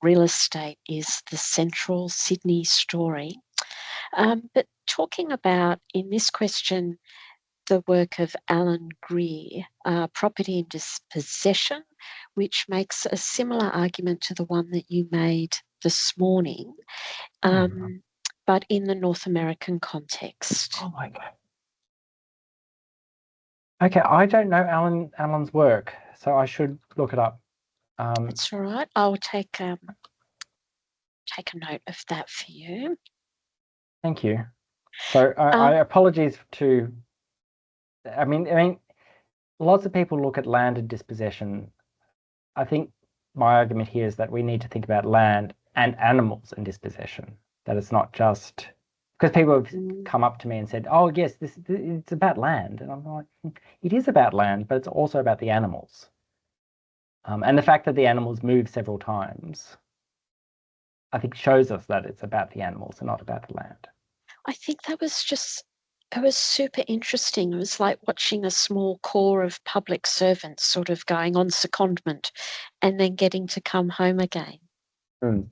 real estate is the central Sydney story. But talking about, in this question, the work of Alan Greer, Property and Dispossession, which makes a similar argument to the one that you made this morning. but in the North American context. Oh my God. Okay, I don't know Alan's work, so I should look it up. That's all right. I'll take a note of that for you. Thank you. So I apologies to. I mean, lots of people look at land and dispossession. I think my argument here is that we need to think about land and animals and dispossession. That it's not just because people have come up to me and said, "Oh, yes, it's about land," and I'm like, "It is about land, but it's also about the animals." And the fact that the animals move several times, I think, shows us that it's about the animals and not about the land. I think it was super interesting. It was like watching a small corps of public servants sort of going on secondment and then getting to come home again. Mm.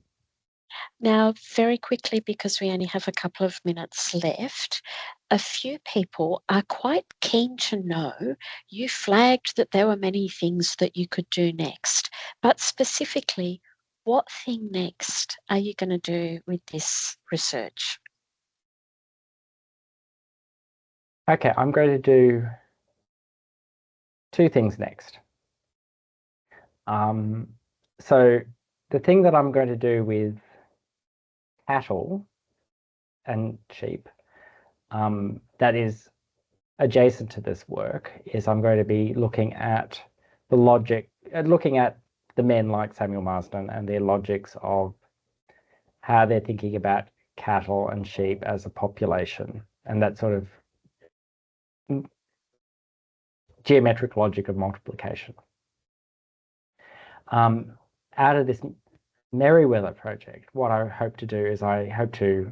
Now, very quickly, because we only have a couple of minutes left, a few people are quite keen to know. You flagged that there were many things that you could do next, but specifically, what thing next are you going to do with this research? Okay, I'm going to do two things next. So the thing that I'm going to do with cattle and sheep, that is adjacent to this work, is I'm going to be looking at the logic, looking at the men like Samuel Marsden and their logics of how they're thinking about cattle and sheep as a population, and that sort of geometric logic of multiplication. Out of this Merewether project, what I hope to do is I hope to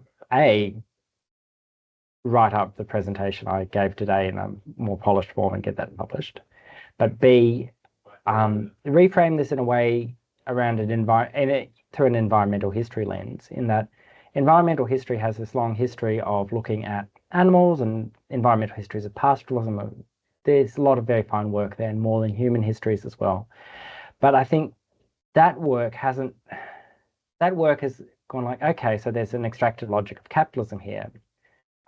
write up the presentation I gave today in a more polished form and get that published, but B, reframe this in a way around through an environmental history lens, in that environmental history has this long history of looking at animals, and environmental histories of pastoralism. There's a lot of very fine work there, and more than human histories as well. But I think that work has gone like, okay, so there's an extracted logic of capitalism here.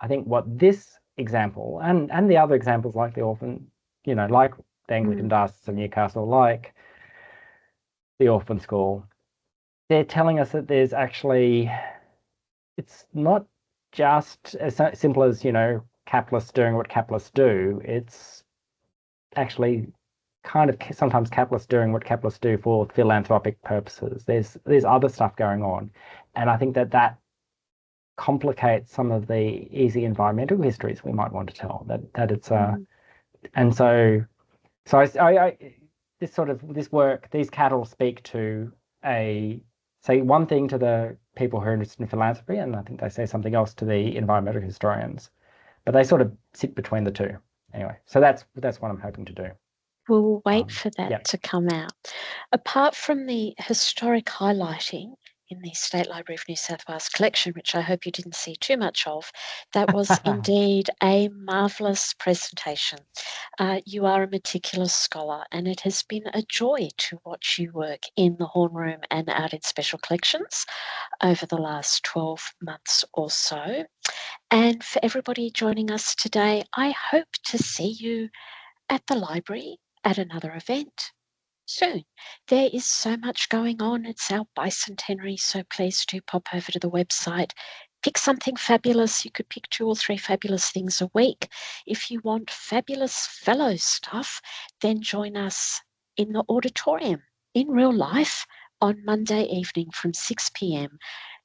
I think what this example and the other examples like the orphan, like the Anglican Diocese of Newcastle, like the orphan school, they're telling us that there's actually, it's not just as simple as, capitalists doing what capitalists do. It's actually kind of sometimes capitalists doing what capitalists do for philanthropic purposes. There's other stuff going on. And I think that complicates some of the easy environmental histories we might want to tell, that it's and so I this work, these cattle speak to say one thing to the people who are interested in philanthropy, and I think they say something else to the environmental historians, but they sort of sit between the two anyway. So that's what I'm hoping to do. We'll wait for that to come out. Apart from the historic highlighting in the State Library of New South Wales collection, which I hope you didn't see too much of, that was indeed a marvellous presentation. You are a meticulous scholar, and it has been a joy to watch you work in the Horn Room and out in special collections over the last 12 months or so. And for everybody joining us today, I hope to see you at the library at another event soon. There is so much going on. It's our bicentenary, so please do pop over to the website. Pick something fabulous. You could pick 2 or 3 fabulous things a week. If you want fabulous fellow stuff, then join us in the auditorium in real life on Monday evening from 6 p.m.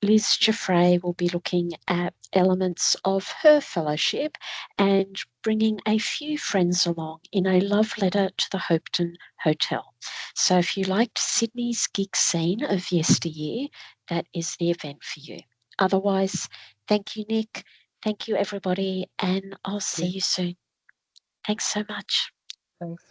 Liz Jaffray will be looking at elements of her fellowship and bringing a few friends along in a love letter to the Hopeton Hotel. So if you liked Sydney's gig scene of yesteryear, that is the event for you. Otherwise, thank you, Nick. Thank you, everybody, and I'll see you soon. Thanks so much. Thanks.